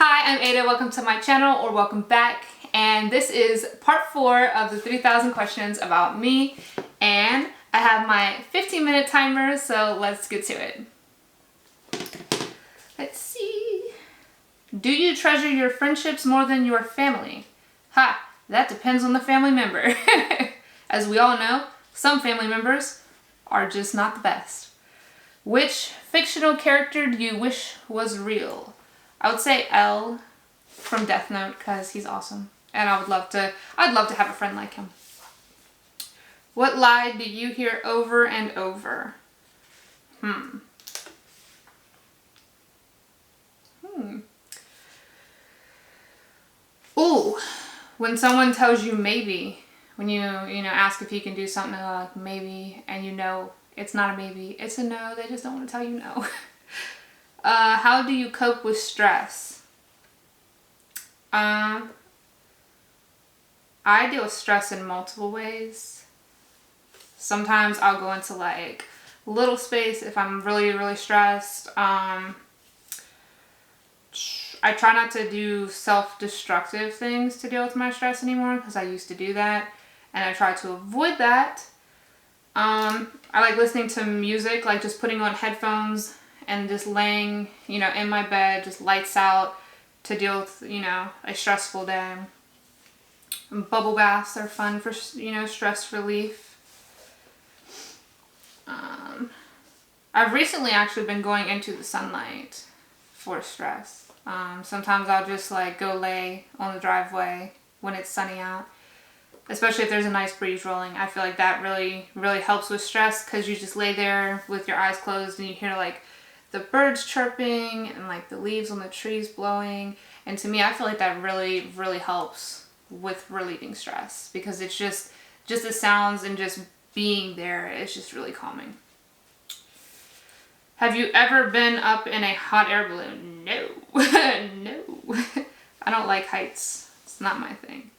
Hi, I'm Ada. Welcome to my channel, or welcome back. And this is part 4 of the 3,000 questions about me. And I have my 15-minute timer, so let's get to it. Let's see. Do you treasure your friendships more than your family? Ha! That depends on the family member. As we all know, some family members are just not the best. Which fictional character do you wish was real? I would say L from Death Note because he's awesome, and I'd love to have a friend like him. What lie do you hear over and over? Ooh, when someone tells you maybe, when you ask if you can do something like maybe, and you know it's not a maybe, it's a no. They just don't want to tell you no. How do you cope with stress? I deal with stress in multiple ways. Sometimes I'll go into like little space if I'm really, really stressed. I try not to do self-destructive things to deal with my stress anymore because I used to do that, and I try to avoid that. I like listening to music, like just putting on headphones and just laying, in my bed, just lights out to deal with, a stressful day. Bubble baths are fun for, stress relief. I've recently actually been going into the sunlight for stress. Sometimes I'll just like go lay on the driveway when it's sunny out, especially if there's a nice breeze rolling. I feel like that really, really helps with stress because you just lay there with your eyes closed and you hear like the birds chirping and like the leaves on the trees blowing. And to me, I feel like that really, really helps with relieving stress because it's just the sounds and just being there. It's just really calming. Have you ever been up in a hot air balloon? No. No. I don't like heights. It's not my thing.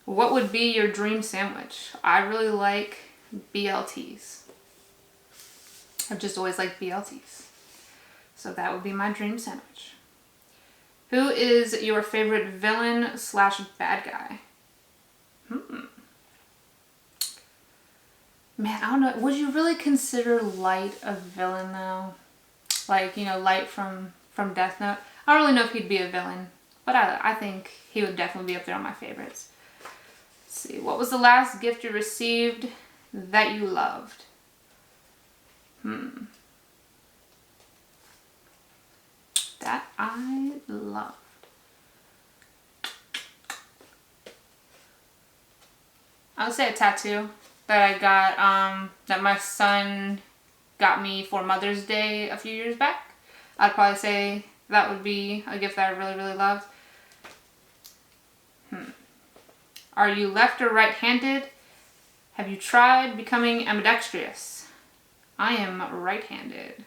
What would be your dream sandwich? I really like BLTs. I've just always liked BLTs. So that would be my dream sandwich. Who is your favorite villain / bad guy? Man, I don't know. Would you really consider Light a villain though? Like, Light from Death Note. I don't really know if he'd be a villain, but I think he would definitely be up there on my favorites. Let's see. What was the last gift you received that you loved? That I loved. I would say a tattoo that I got, that my son got me for Mother's Day a few years back. I'd probably say that would be a gift that I really, really loved. Are you left or right-handed? Have you tried becoming ambidextrous? I am right-handed.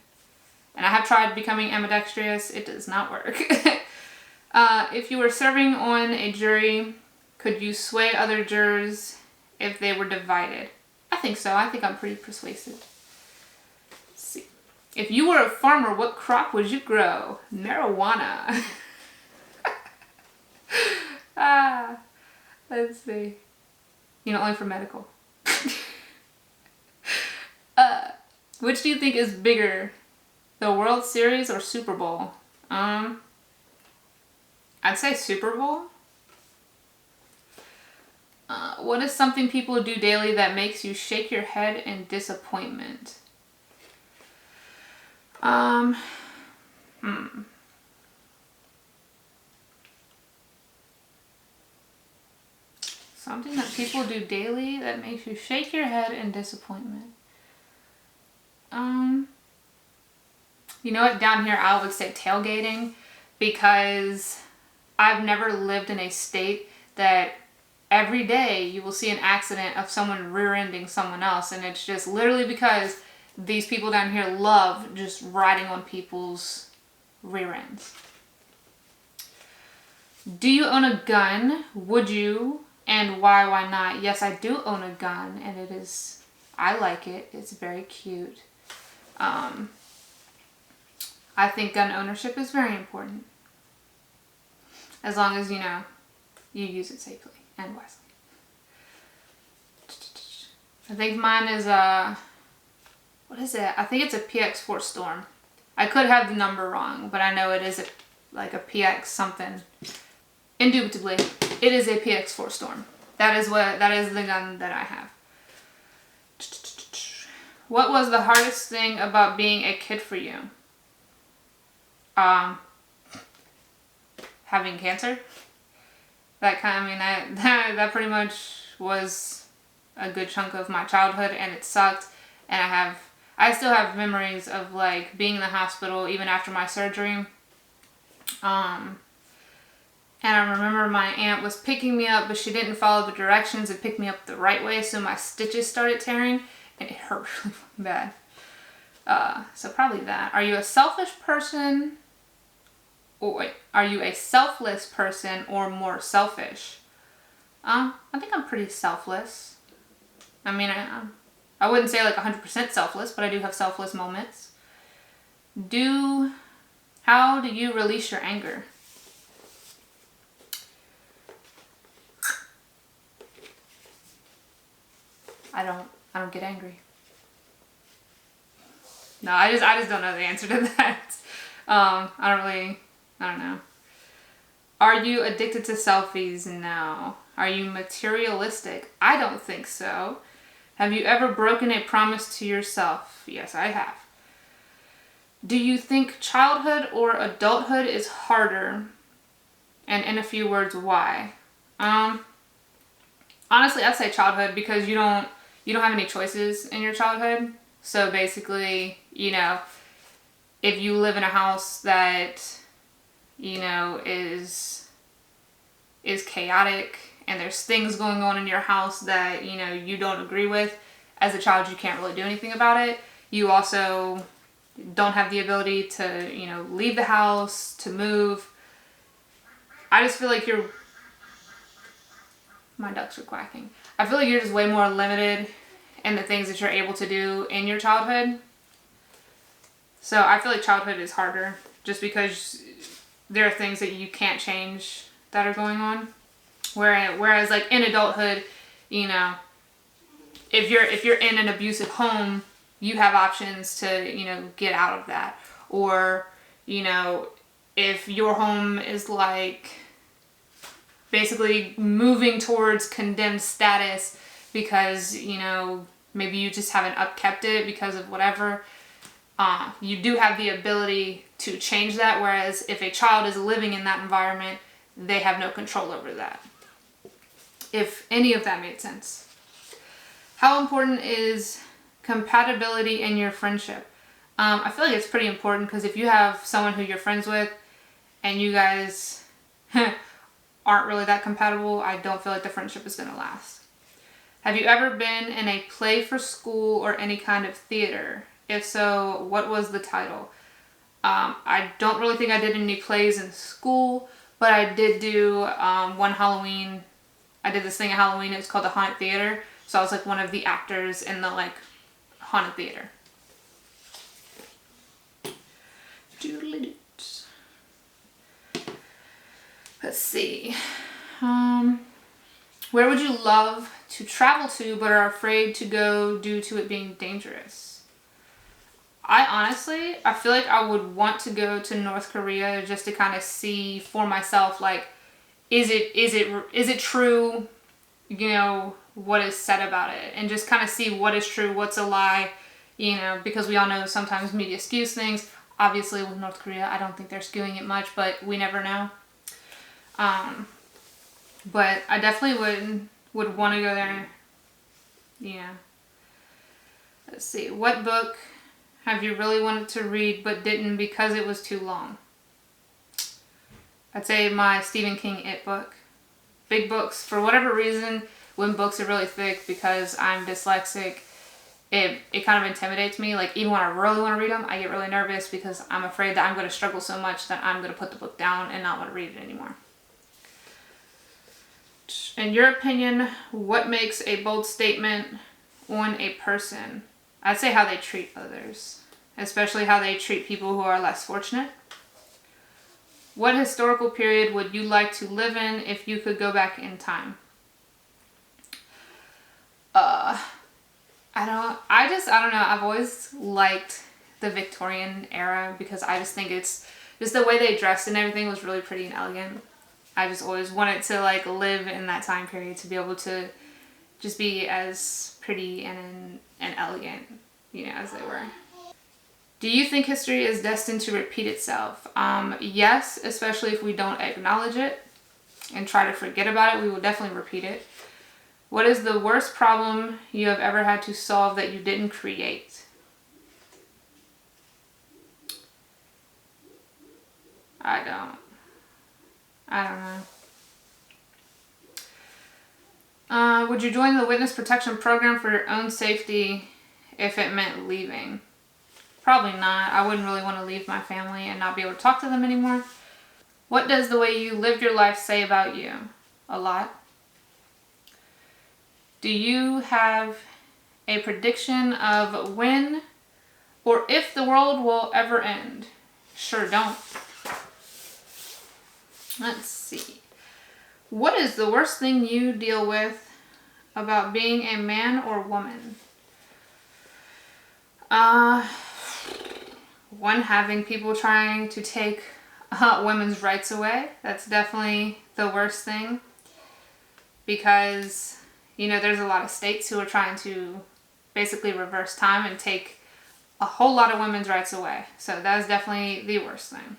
And I have tried becoming ambidextrous. It does not work. If you were serving on a jury, could you sway other jurors if they were divided? I think so. I think I'm pretty persuasive. Let's see. If you were a farmer, what crop would you grow? Marijuana. Let's see. Only for medical. Which do you think is bigger? The World Series or Super Bowl? I'd say Super Bowl. What is something people do daily that makes you shake your head in disappointment? Something that people do daily that makes you shake your head in disappointment. You know what? Down here I would say tailgating because I've never lived in a state that every day you will see an accident of someone rear-ending someone else, and it's just literally because these people down here love just riding on people's rear ends. Do you own a gun? Would you? And why not? Yes, I do own a gun, and I like it. It's very cute. I think gun ownership is very important. as long as, you use it safely and wisely. I think mine is what is it? I think it's a PX4 Storm. I could have the number wrong, but I know it is like a PX something. Indubitably, it is a PX4 Storm. That is the gun that I have. What was the hardest thing about being a kid for you? Having cancer. That pretty much was a good chunk of my childhood, and it sucked. And I still have memories of like being in the hospital even after my surgery. And I remember my aunt was picking me up, but she didn't follow the directions and pick me up the right way, so my stitches started tearing, and it hurt really bad. So probably that. Are you a selfish person? Or wait, are you a selfless person or more selfish? I think I'm pretty selfless. I mean, I wouldn't say like 100% selfless, but I do have selfless moments. How do you release your anger? I don't get angry. No, I just don't know the answer to that. I don't know. Are you addicted to selfies? No. Are you materialistic? I don't think so. Have you ever broken a promise to yourself? Yes, I have. Do you think childhood or adulthood is harder? And in a few words, why? Honestly, I'd say childhood, because you don't have any choices in your childhood. So basically, if you live in a house that, is chaotic, and there's things going on in your house that, you don't agree with, as a child you can't really do anything about it. You also don't have the ability to, leave the house, to move. I just feel like my ducks are quacking. I feel like you're just way more limited in the things that you're able to do in your childhood. So I feel like childhood is harder just because there are things that you can't change that are going on. Whereas like in adulthood, if you're in an abusive home, you have options to, get out of that. Or, if your home is like basically moving towards condemned status because, maybe you just haven't upkept it because of whatever, you do have the ability to change that. Whereas if a child is living in that environment, they have no control over that. If any of that made sense. How important is compatibility in your friendship? I feel like it's pretty important, because if you have someone who you're friends with and you guys aren't really that compatible, I don't feel like the friendship is going to last. Have you ever been in a play for school or any kind of theater? If so, what was the title? I don't really think I did any plays in school, but I did do one Halloween. I did this thing at Halloween. It was called the Haunted Theater. So I was like one of the actors in the like haunted theater. Let's see. Where would you love to travel to but are afraid to go due to it being dangerous? I feel like I would want to go to North Korea just to kind of see for myself, like, is it true, what is said about it, and just kind of see what is true, what's a lie, because we all know sometimes media skews things. Obviously with North Korea, I don't think they're skewing it much, but we never know. But I definitely would want to go there. Yeah. Let's see. What book have you really wanted to read but didn't because it was too long? I'd say my Stephen King It book. Big books. For whatever reason, when books are really thick, because I'm dyslexic, it kind of intimidates me. Like, even when I really want to read them, I get really nervous because I'm afraid that I'm going to struggle so much that I'm going to put the book down and not want to read it anymore. In your opinion, what makes a bold statement on a person? I'd say how they treat others, especially how they treat people who are less fortunate. What historical period would you like to live in if you could go back in time? I don't know. I've always liked the Victorian era because I just think it's just the way they dressed and everything was really pretty and elegant. I just always wanted to like live in that time period to be able to just be as pretty and elegant, you know, as they were. Do you think history is destined to repeat itself? Yes, especially if we don't acknowledge it and try to forget about it, we will definitely repeat it. What is the worst problem you have ever had to solve that you didn't create? I don't know. Would you join the witness protection program for your own safety if it meant leaving? Probably not. I wouldn't really want to leave my family and not be able to talk to them anymore. What does the way you lived your life say about you? A lot. Do you have a prediction of when or if the world will ever end? Sure don't. Let's see. What is the worst thing you deal with about being a man or woman? One, having people trying to take women's rights away. That's definitely the worst thing because, you know, there's a lot of states who are trying to basically reverse time and take a whole lot of women's rights away. So that is definitely the worst thing.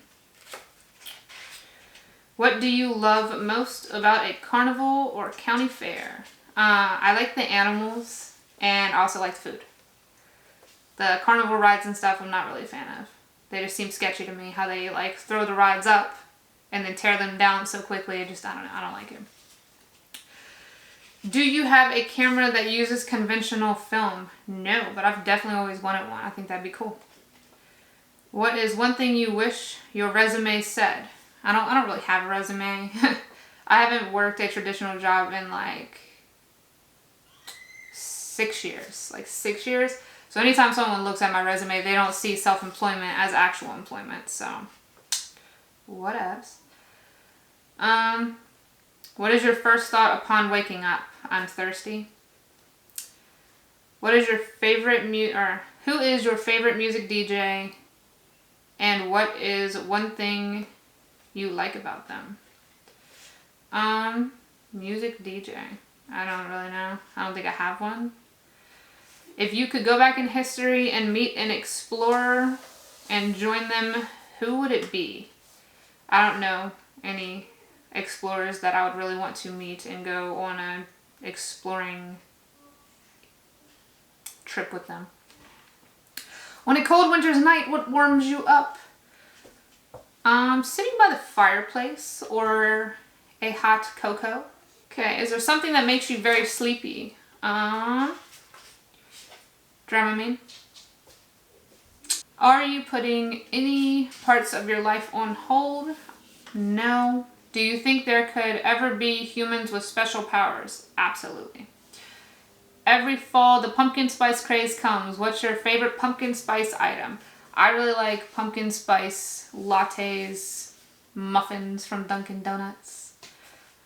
What do you love most about a carnival or county fair? I like the animals and also like the food. The carnival rides and stuff I'm not really a fan of. They just seem sketchy to me, how they like throw the rides up and then tear them down so quickly. I don't know, I don't like it. Do you have a camera that uses conventional film? No, but I've definitely always wanted one. I think that'd be cool. What is one thing you wish your resume said? I don't really have a resume. I haven't worked a traditional job in like 6 years. Like 6 years. So anytime someone looks at my resume, they don't see self-employment as actual employment. So, what else? What is your first thought upon waking up? I'm thirsty. What is your favorite who is your favorite music DJ? And what is one thing you like about them? Music DJ. I don't really know. I don't think I have one. If you could go back in history and meet an explorer and join them, who would it be? I don't know any explorers that I would really want to meet and go on an exploring trip with them. On a cold winter's night, what warms you up? Sitting by the fireplace or a hot cocoa. Okay, is there something that makes you very sleepy? Dramamine. Are you putting any parts of your life on hold? No. Do you think there could ever be humans with special powers? Absolutely. Every fall, the pumpkin spice craze comes. What's your favorite pumpkin spice item? I really like pumpkin spice lattes, muffins from Dunkin' Donuts.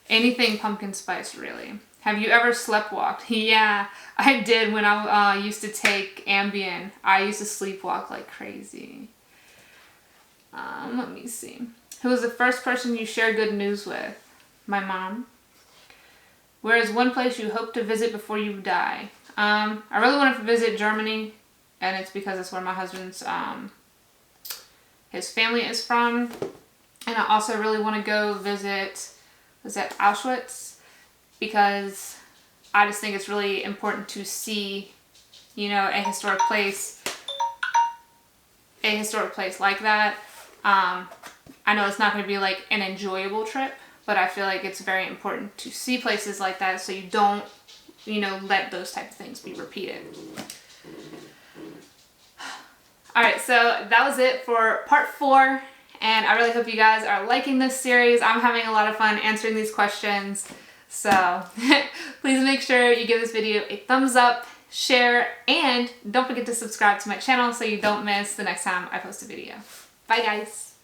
Anything pumpkin spice, really. Have you ever sleptwalked? Yeah, I did when I used to take Ambien. I used to sleepwalk like crazy. Let me see. Who was the first person you shared good news with? My mom. Where is one place you hope to visit before you die? I really want to visit Germany, and it's because it's where my husband's his family is from. And I also really want to go visit, Auschwitz? Because I just think it's really important to see, you know, a historic place like that. I know it's not going to be like an enjoyable trip, but I feel like it's very important to see places like that so you don't, you know, let those type of things be repeated. Alright, so that was it for part 4, and I really hope you guys are liking this series. I'm having a lot of fun answering these questions. So please make sure you give this video a thumbs up, share, and don't forget to subscribe to my channel so you don't miss the next time I post a video. Bye guys!